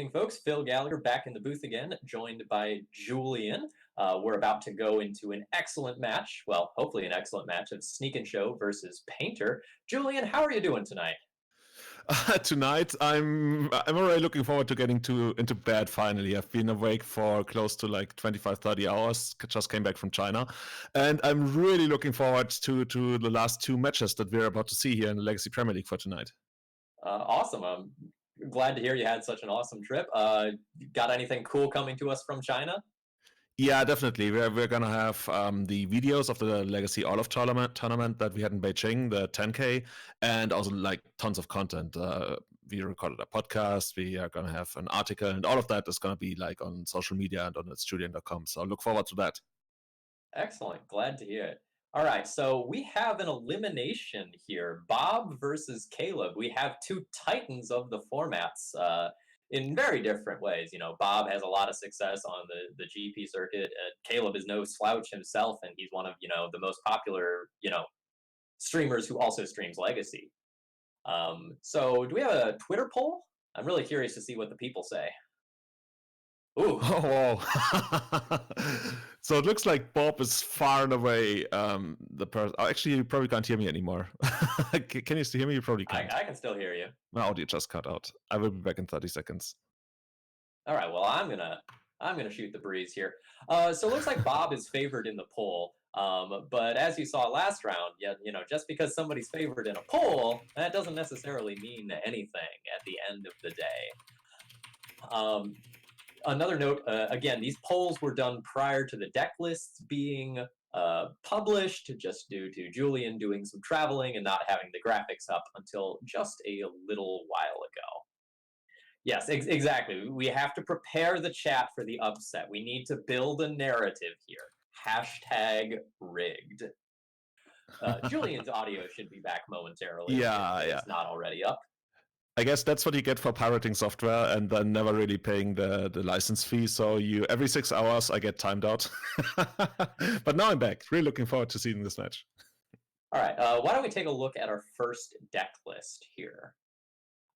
evening, folks. Phil Gallagher back in the booth again, joined by Julian. We're about to go into an excellent match. Well, hopefully an excellent match of Sneak and Show versus Painter. Julian, how are you doing tonight? Tonight, I'm already looking forward to getting into bed finally. I've been awake for close to like 25, 30 hours, just came back from China. And I'm really looking forward to the last two matches that we're about to see here in the Legacy Premier League for tonight. Awesome. I'm glad to hear you had such an awesome trip. Got anything cool coming to us from China? Yeah, definitely. We're gonna have the videos of the Legacy All of tournament that we had in Beijing, the 10K, and also like tons of content. We recorded a podcast. We are gonna have an article, and all of that is gonna be like on social media and on Julian.com. So I look forward to that. Excellent. Glad to hear it. All right, so we have an elimination here. Bob versus Caleb. We have two titans of the formats. In very different ways. You know, Bob has a lot of success on the GP circuit. Caleb is no slouch himself, and he's one of, the most popular, streamers who also streams Legacy. So do we have a Twitter poll? I'm really curious to see what the people say. Ooh. Oh, so it looks like Bob is far and away the person. Oh, actually, you probably can't hear me anymore. Can you still hear me? You probably can't. I can still hear you. My audio just cut out. I will be back in 30 seconds. All right. Well, I'm gonna shoot the breeze here. So it looks like Bob is favored in the poll. But as you saw last round, just because somebody's favored in a poll, that doesn't necessarily mean anything at the end of the day. Another note, again, these polls were done prior to the deck lists being published, just due to Julian doing some traveling and not having the graphics up until just a little while ago. Yes, exactly. We have to prepare the chat for the upset. We need to build a narrative here. # rigged. Julian's audio should be back momentarily. Yeah. It's not already up. I guess that's what you get for pirating software and then never really paying the license fee. So every 6 hours I get timed out. But now I'm back. Really looking forward to seeing this match. All right. Why don't we take a look at our first deck list here?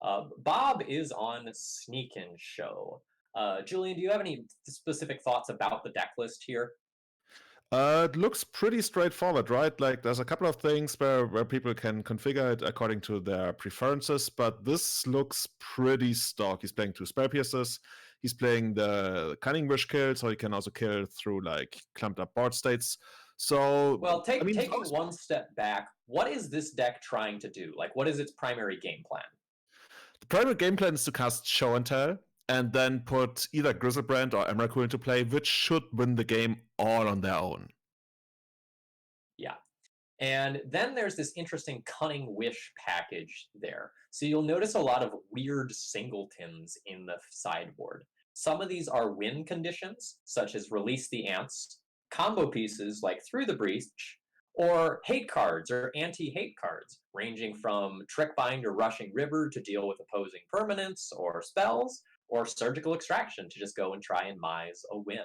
Bob is on Sneak and Show. Julian, do you have any specific thoughts about the deck list here? It looks pretty straightforward, right? Like there's a couple of things where people can configure it according to their preferences, but this looks pretty stock. He's playing 2 Spell Piercers. He's playing the Cunning Wish kill, so he can also kill through like clumped up board states. So well, taking one step back, what is this deck trying to do? Like, what is its primary game plan? The primary game plan is to cast Show and Tell, and then put either Grizzlebrand or Emrakul into play, which should win the game all on their own. Yeah. And then there's this interesting Cunning Wish package there. So you'll notice a lot of weird singletons in the sideboard. Some of these are win conditions, such as Release the Ants, combo pieces like Through the Breach, or hate cards or anti-hate cards, ranging from Trickbind or Rushing River to deal with opposing permanents or spells, or Surgical Extraction to just go and try and mise a win.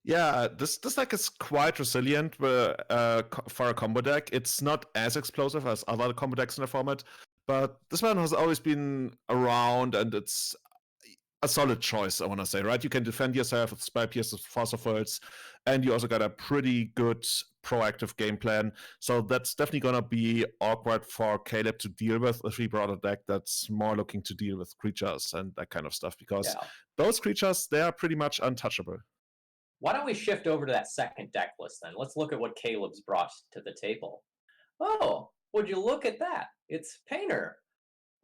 Yeah, this deck is quite resilient for a combo deck. It's not as explosive as other combo decks in the format, but this one has always been around, and it's a solid choice, I want to say, right? You can defend yourself with Spell Piercers, Force of Words, and you also got a pretty good proactive game plan. So that's definitely going to be awkward for Caleb to deal with if he brought a deck that's more looking to deal with creatures and that kind of stuff, because those creatures, they are pretty much untouchable. Why don't we shift over to that second deck list then? Let's look at what Caleb's brought to the table. Oh, would you look at that? It's Painter.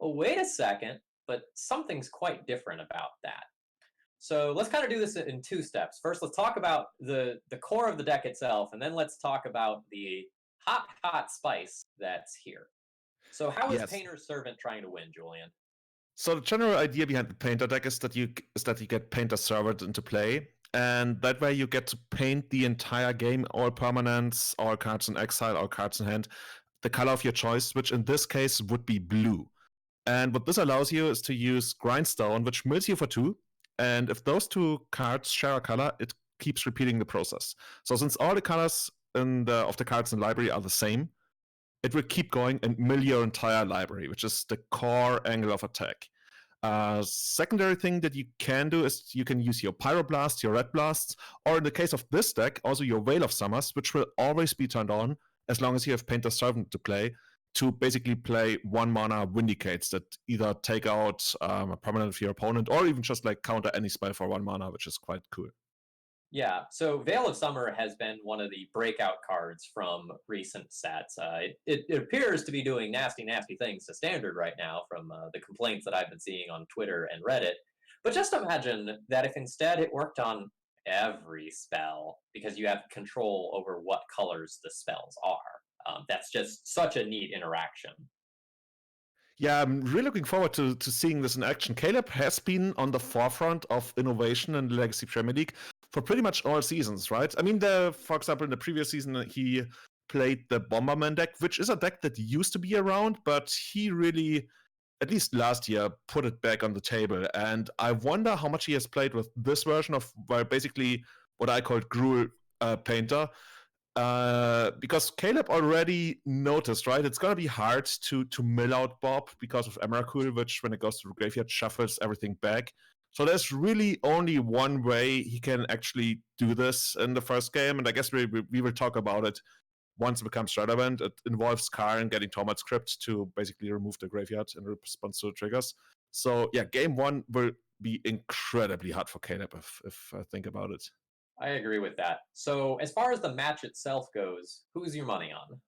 Oh, wait a second, but something's quite different about that. So let's kind of do this in 2 steps. First, let's talk about the core of the deck itself, and then let's talk about the hot spice that's here. So how is Painter's Servant trying to win, Julian? So the general idea behind the Painter deck is that you get Painter Servant into play, and that way you get to paint the entire game, all permanents, all cards in exile, all cards in hand, the color of your choice, which in this case would be blue. And what this allows you is to use Grindstone, which mills you for 2. And if those 2 cards share a color, it keeps repeating the process. So since all the colors of the cards in the library are the same, it will keep going and mill your entire library, which is the core angle of attack. Secondary thing that you can do is you can use your Pyroblast, your Red Blasts, or in the case of this deck, also your Veil of Summers, which will always be turned on as long as you have Painter's Servant to play, to basically play 1 mana Vindicates that either take out a permanent of your opponent or even just like counter any spell for 1 mana, which is quite cool. Yeah, so Veil of Summer has been one of the breakout cards from recent sets. It appears to be doing nasty, nasty things to Standard right now from the complaints that I've been seeing on Twitter and Reddit. But just imagine that if instead it worked on every spell, because you have control over what colors the spells are. That's just such a neat interaction. Yeah, I'm really looking forward to seeing this in action. Caleb has been on the forefront of innovation in the Legacy Premier League for pretty much all seasons, right? I mean, for example, in the previous season, he played the Bomberman deck, which is a deck that used to be around, but he really, at least last year, put it back on the table. And I wonder how much he has played with this version of basically what I called Gruul Painter. Because Caleb already noticed, right? It's gonna be hard to mill out Bob because of Emrakul, which when it goes to the graveyard shuffles everything back. So there's really only one way he can actually do this in the first game, and I guess we will talk about it once it becomes relevant. It involves Karn getting Tormod's Crypt to basically remove the graveyard in response to the triggers. So yeah, game 1 will be incredibly hard for Caleb if I think about it. I agree with that. So as far as the match itself goes, who's your money on?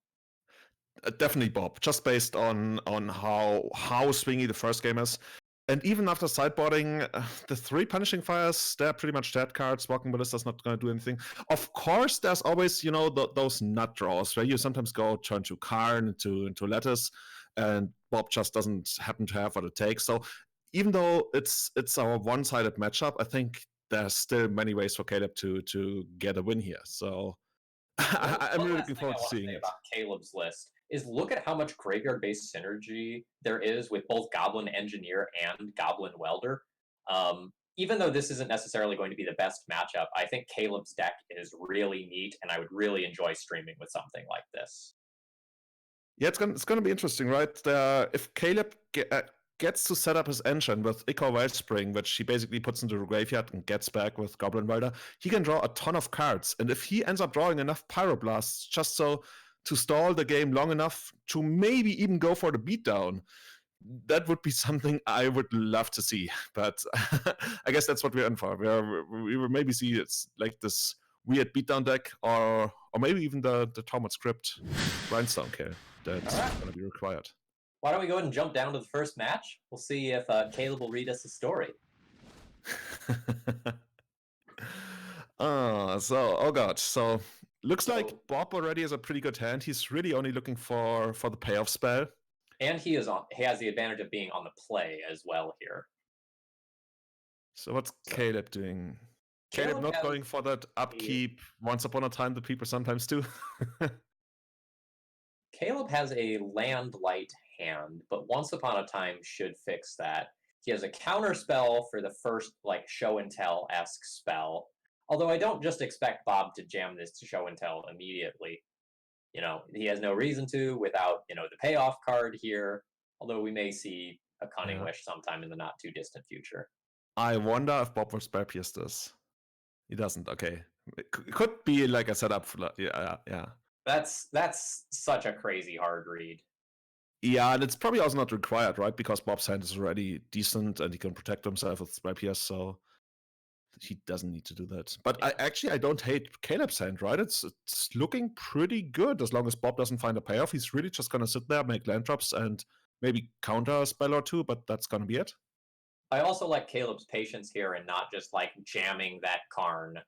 Definitely Bob, just based on how swingy the first game is. And even after sideboarding, the 3 Punishing Fires, they're pretty much dead cards. Walking Ballista's not going to do anything. Of course, there's always, those nut draws where you sometimes go turn to Karn, into Lettuce, and Bob just doesn't happen to have what it takes. So even though it's our one-sided matchup, I think there's still many ways for Caleb to get a win here. So I'm really looking forward to seeing it. About Caleb's list is look at how much graveyard-based synergy there is with both Goblin Engineer and Goblin Welder. Even though this isn't necessarily going to be the best matchup, I think Caleb's deck is really neat, and I would really enjoy streaming with something like this. Yeah, it's gonna be interesting, right? If Caleb gets to set up his engine with Ichor Wellspring, which he basically puts into the graveyard and gets back with Goblin Welder, he can draw a ton of cards. And if he ends up drawing enough Pyroblasts just so to stall the game long enough to maybe even go for the beatdown, that would be something I would love to see. But I guess that's what we're in for. We will maybe see it's like this weird beatdown deck, or maybe even the Tormod's Crypt Rhinestone kill that's going to be required. Why don't we go ahead and jump down to the first match? We'll see if Caleb will read us a story. Oh god. So looks like Bob already has a pretty good hand. He's really only looking for the payoff spell. And he has the advantage of being on the play as well here. So what's Caleb doing? Caleb not going for that upkeep once upon a time that people sometimes do. Caleb has a land light hand, but once upon a time should fix that. He has a counter spell for the first show and tell-esque spell. Although I don't just expect Bob to jam this to show and tell immediately. He has no reason to without, the payoff card here. Although we may see a Cunning Wish sometime in the not too distant future. I wonder if Bob will spell pierce this. He doesn't. Okay, it could be like a setup for yeah. That's such a crazy hard read. Yeah, and it's probably also not required, right? Because Bob's hand is already decent and he can protect himself with spell pierce, so he doesn't need to do that. But I don't hate Caleb's hand, right? It's looking pretty good as long as Bob doesn't find a payoff. He's really just gonna sit there, make land drops, and maybe counter a spell or two, but that's gonna be it. I also like Caleb's patience here and not just jamming that Karn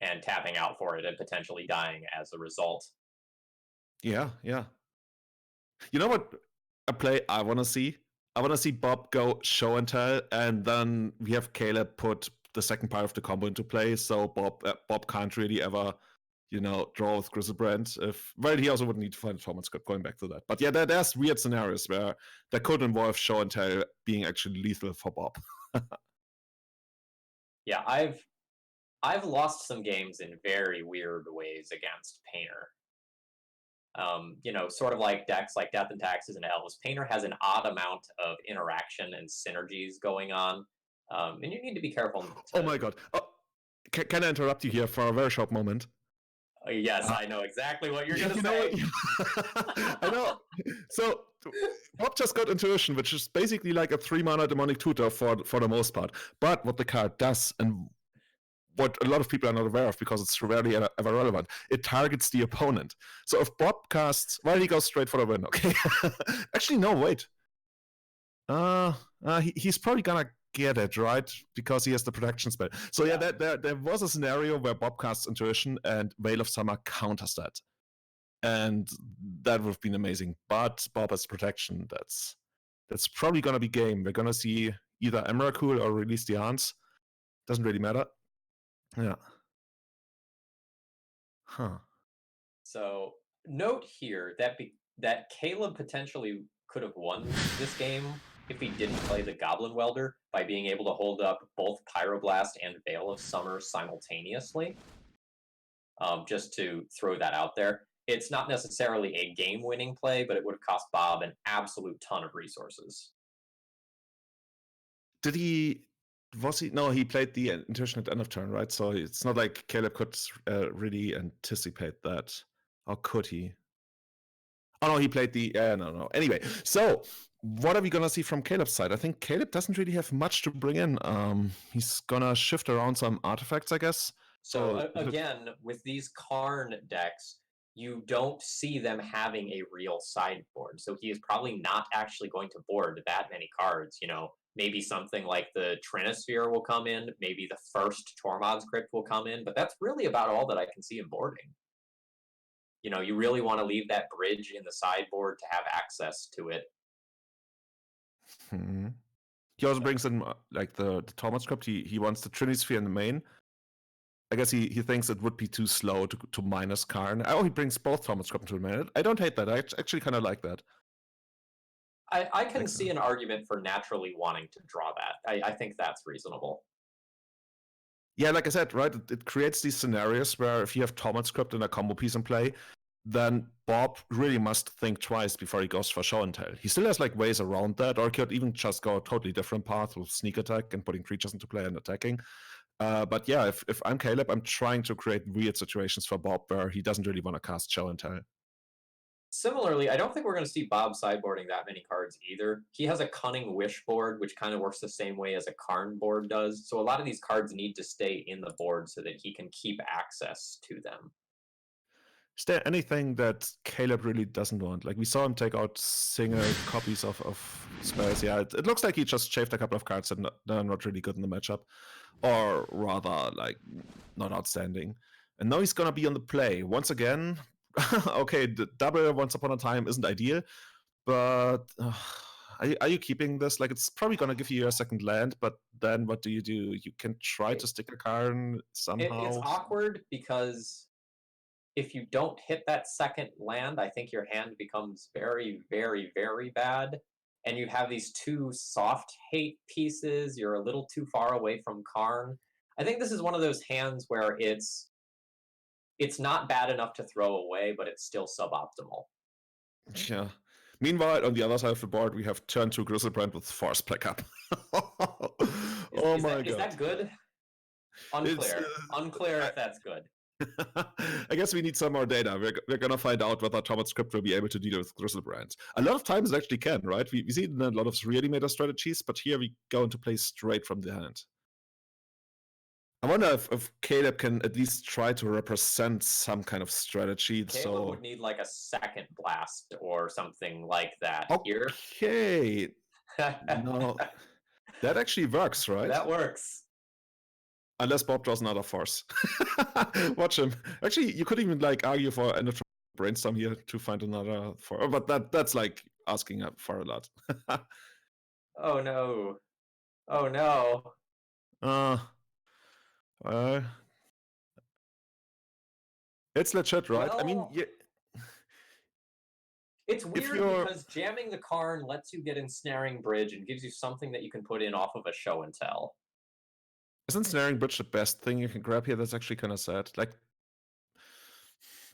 and tapping out for it and potentially dying as a result. Yeah. You know what a play I want to see? I want to see Bob go show and tell, and then we have Caleb put the second part of the combo into play, so Bob can't really ever, draw with Griselbrand. He also would need to find a Tormod's Crypt, going back to that. But yeah, there's weird scenarios where that could involve show and tell being actually lethal for Bob. Yeah, I've lost some games in very weird ways against Painter. You know, sort of like decks like Death and Taxes and Elves, Painter has an odd amount of interaction and synergies going on, and you need to be careful. Oh my god. Oh, can I interrupt you here for a very short moment? Yes, I know exactly what you're Yeah, going to say. I know. So Bob just got Intuition, which is basically like a 3-mana demonic tutor for the most part. But what the card does, and what a lot of people are not aware of because it's rarely ever relevant, it targets the opponent. So if Bob casts, well, he goes straight for the win. Okay. Actually, no, wait. He's probably gonna get it, right? Because he has the protection spell. So yeah, there was a scenario where Bob casts Intuition and Veil of Summer counters that. And that would have been amazing. But Bob has protection. That's probably gonna be game. We're gonna see either Emrakul or release the Aunts. Doesn't really matter. Yeah. Huh. So note here that Caleb potentially could have won this game if he didn't play the Goblin Welder by being able to hold up both Pyroblast and Veil of Summer simultaneously. Just to throw that out there. It's not necessarily a game-winning play, but it would have cost Bob an absolute ton of resources. Did he? Was he? No, he played the Intuition at end of turn, right? So it's not like Caleb could really anticipate that. Or could he? Oh no, he played the. No. Anyway, so what are we gonna see from Caleb's side? I think Caleb doesn't really have much to bring in. He's gonna shift around some artifacts, I guess. So again, with these Karn decks, you don't see them having a real sideboard. So he is probably not actually going to board that many cards. You know, maybe something like the Trinisphere will come in, maybe the first Tormod's Crypt will come in, but that's really about all that I can see him boarding. You know, you really want to leave that bridge in the sideboard to have access to it. Mm-hmm. He also brings in like the Tormod's Crypt. He wants the Trinisphere in the main. I guess he thinks it would be too slow to minus Karn. Oh, he brings both Tormod's Crypt into the main. I don't hate that. I actually kind of like that. I can see an argument for naturally wanting to draw that. I think that's reasonable. Yeah, like I said, right, it creates these scenarios where if you have Tormod's Crypt and a combo piece in play, then Bob really must think twice before he goes for show and tell. He still has like ways around that, or he could even just go a totally different path with sneak attack and putting creatures into play and attacking. But yeah, if I'm Caleb, I'm trying to create weird situations for Bob where he doesn't really want to cast show and tell. Similarly, I don't think we're going to see Bob sideboarding that many cards either. He has a Cunning Wish board, which kind of works the same way as a Karn board does. So a lot of these cards need to stay in the board so that he can keep access to them. Is there anything that Caleb really doesn't want? Like we saw him take out single copies of spells. Yeah, it looks like he just shaved a couple of cards and they're not really good in the matchup. Or rather, like, not outstanding. And now he's gonna be on the play. Once again, okay, the double Once Upon a Time isn't ideal, but are you keeping this? Like, it's probably gonna give you a second land, but then what do? You can try to stick a card somehow. It's awkward because if you don't hit that second land, I think your hand becomes very, very, very bad. And you have these two soft hate pieces. You're a little too far away from Karn. I think this is one of those hands where it's not bad enough to throw away, but it's still suboptimal. Yeah. Meanwhile, on the other side of the board, we have turn 2 Grizzlebrand with Force Plackup. Oh my god. Is that good? Unclear. Unclear if that's good. I guess we need some more data. We're gonna find out whether Tormod's Crypt will be able to deal with Grizzlebrand. A lot of times it actually can, right? We see it in a lot of really meta strategies, but here we go into play straight from the hand. I wonder if Caleb can at least try to represent some kind of strategy. Caleb would need like a second blast or something like that here. Okay. No, that actually works, right? That works. Unless Bob draws another force. Watch him. Actually, you could even like argue for an brainstorm here to find another force, but that's like asking for a lot. Oh no. Oh no. It's legit, right? Well, I mean, yeah. It's weird because jamming the Karn lets you get Ensnaring Bridge and gives you something that you can put in off of a show and tell. Isn't Snaring Bridge the best thing you can grab here? That's actually kind of sad. Like,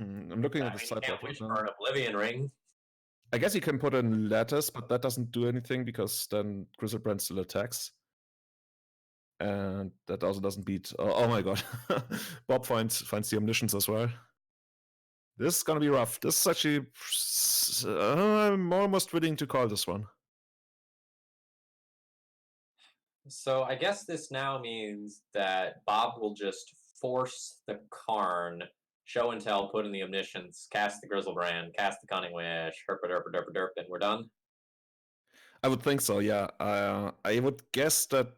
I'm looking at the You sideboard can't right wish now. for an Oblivion Ring. I guess you can put in Lattice, but that doesn't do anything because then Griselbrand still attacks. And that also doesn't beat. Oh my god. Bob finds the Omniscience as well. This is gonna be rough. This is actually. I'm almost willing to call this one. So I guess this now means that Bob will just force the Karn, show and tell, put in the Omniscience, cast the Griselbrand, cast the Cunning Wish, herp, and we're done. I would think so, yeah. I would guess that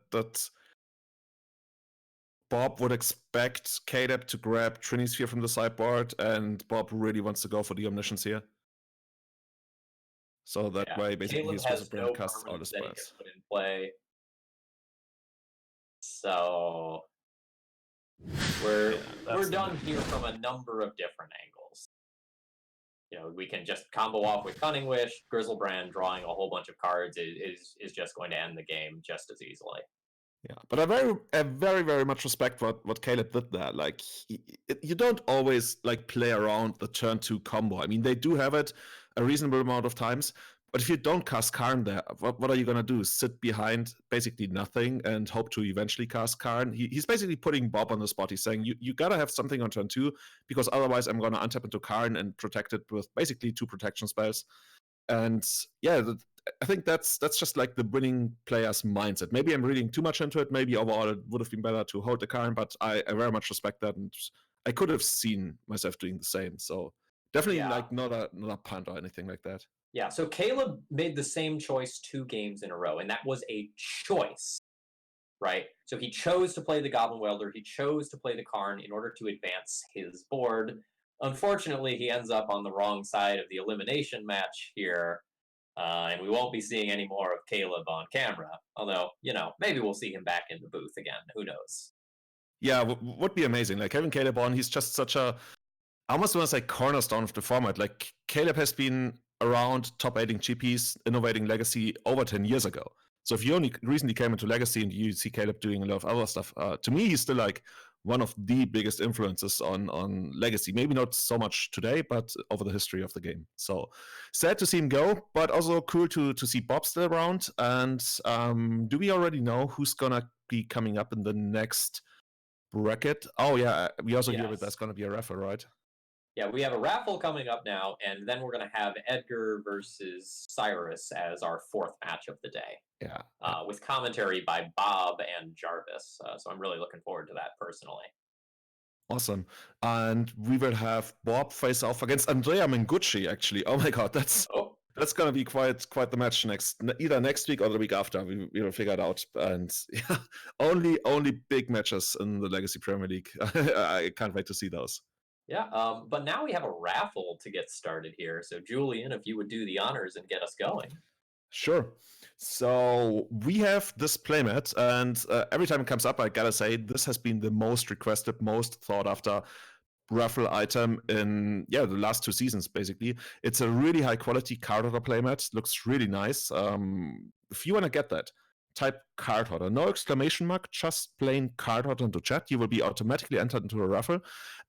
Bob would expect Caleb to grab Trinisphere from the sideboard, and Bob really wants to go for the Omniscience here. So that way, basically, his Griselbrand casts all the spells. Put in play. So we're done here from a number of different angles. You know, we can just combo off with Cunning Wish, Griselbrand drawing a whole bunch of cards is just going to end the game just as easily. Yeah, but I very, very much respect what Caleb did there. Like, you don't always like play around the turn 2 combo. I mean, they do have it a reasonable amount of times, but if you don't cast Karn there, what are you gonna do? Sit behind basically nothing and hope to eventually cast Karn? He's basically putting Bob on the spot. He's saying you gotta have something on turn 2 because otherwise I'm gonna untap into Karn and protect it with basically 2 protection spells. And yeah, I think that's just like the winning player's mindset. Maybe I'm reading too much into it. Maybe overall it would have been better to hold the Karn, but I very much respect that, and I could have seen myself doing the same. So definitely like not a punt or anything like that. Yeah, so Caleb made the same choice 2 games in a row, and that was a choice, right? So he chose to play the Goblin Welder, he chose to play the Karn in order to advance his board. Unfortunately, he ends up on the wrong side of the elimination match here, and we won't be seeing any more of Caleb on camera. Although, you know, maybe we'll see him back in the booth again. Who knows? Yeah, would be amazing. Like having Caleb on, he's just such a, I almost want to say cornerstone of the format. Like Caleb has been around top 8 GPs, innovating Legacy over 10 years ago. So if you only recently came into Legacy and you see Caleb doing a lot of other stuff, to me, he's still like one of the biggest influences on Legacy. Maybe not so much today, but over the history of the game. So sad to see him go, but also cool to see Bob still around. And do we already know who's going to be coming up in the next bracket? Oh, yeah. We also hear that that's going to be a Raffle, right? Yeah, we have a Raffle coming up now, and then we're going to have Edgar versus Cyrus as our 4th match of the day. Yeah. With commentary by Bob and Jarvis. So I'm really looking forward to that personally. Awesome. And we will have Bob face off against Andrea Mengucci, actually. Oh my god, that's going to be quite the match either next week or the week after. We will figure it out. And yeah, only big matches in the Legacy Premier League. I can't wait to see those. Yeah, but now we have a raffle to get started here. So Julian, if you would do the honors and get us going. Sure. So we have this playmat, and every time it comes up, I gotta say, this has been the most requested, most thought after raffle item in the last 2 seasons, basically. It's a really high quality card holder playmat, looks really nice. If you want to get that, type card holder, no exclamation mark, just plain card holder into chat. You will be automatically entered into a raffle.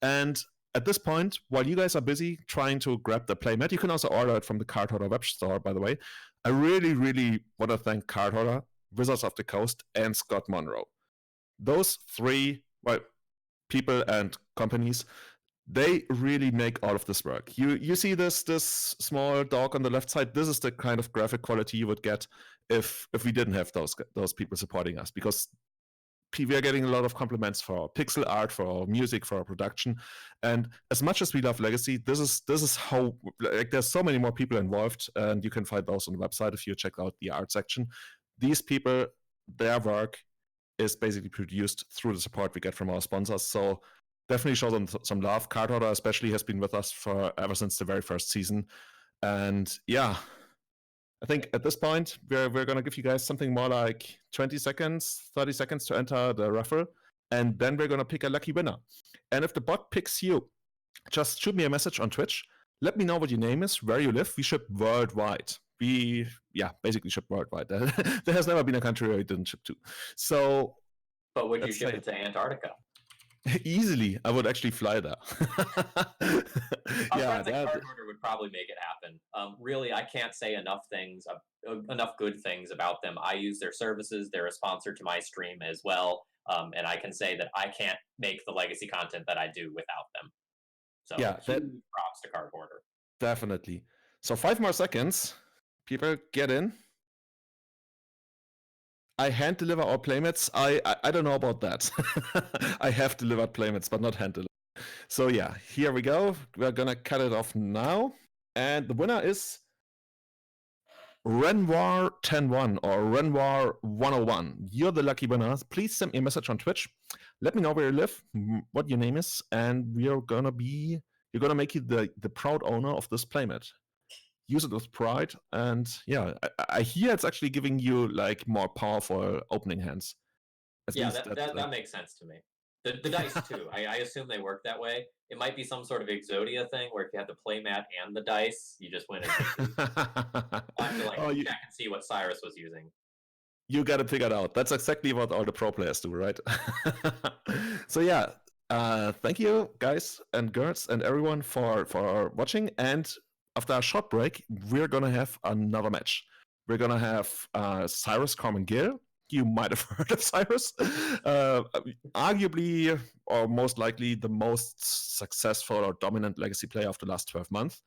And at this point, while you guys are busy trying to grab the playmat, you can also order it from the Card Holder web store, by the way. I really, really want to thank Card Holder, Wizards of the Coast, and Scott Monroe. Those 3 people and companies, they really make all of this work. You see this small dog on the left side. This is the kind of graphic quality you would get if we didn't have those people supporting us, because we are getting a lot of compliments for our pixel art, for our music, for our production. And as much as we love Legacy, this is how, like, there's so many more people involved, and you can find those on the website if you check out the art section. These people, their work is basically produced through the support we get from our sponsors. So definitely show them some love. Card Holder especially has been with us ever since the very first season. And yeah, I think at this point, we're going to give you guys something more like 20 seconds, 30 seconds to enter the raffle. And then we're going to pick a lucky winner. And if the bot picks you, just shoot me a message on Twitch. Let me know what your name is, where you live. We ship worldwide. We basically ship worldwide. There has never been a country where we didn't ship to. So, but would you ship it to Antarctica? Easily, I would actually fly there. Our Yeah, friends at Cardboard would probably make it happen. Really, I can't say enough good things about them. I use their services. They're a sponsor to my stream as well, and I can say that I can't make the legacy content that I do without them. So yeah, huge props to Cardboard. Definitely. So 5 more seconds. People get in. I hand deliver all playmates. I don't know about that. I have delivered playmates, but not hand delivered. So yeah, here we go. We're gonna cut it off now. And the winner is Renoir 10-1 or Renoir 101. You're the lucky winner. Please send me a message on Twitch. Let me know where you live, what your name is, and you're gonna make you the proud owner of this playmat. Use it with pride, and yeah, I hear it's actually giving you like more powerful opening hands. That makes sense to me. The dice too. I assume they work that way. It might be some sort of Exodia thing where if you have the playmat and the dice, you just win it. I have to check and see what Cyrus was using. You got it figured out. That's exactly what all the pro players do, right? So yeah, thank you guys and girls and everyone for watching. And after a short break, we're gonna have another match. We're gonna have Cyrus Corman-Gill. You might have heard of Cyrus. Arguably, or most likely, the most successful or dominant legacy player of the last 12 months.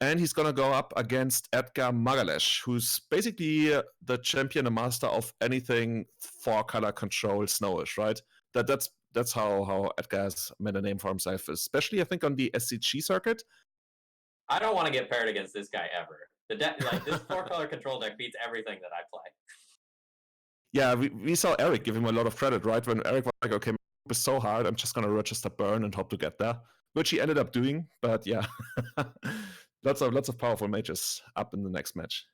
And he's going to go up against Edgar Magalhaes, who's basically the champion and master of anything 4-color control snowish, right? That's how Edgar has made a name for himself, especially, I think, on the SCG circuit. I don't want to get paired against this guy ever. The deck, this 4-color control deck beats everything that I play. Yeah, we saw Eric give him a lot of credit, right? When Eric was like, okay, it's so hard, I'm just going to register burn and hope to get there, which he ended up doing. But yeah, lots of powerful mages up in the next match.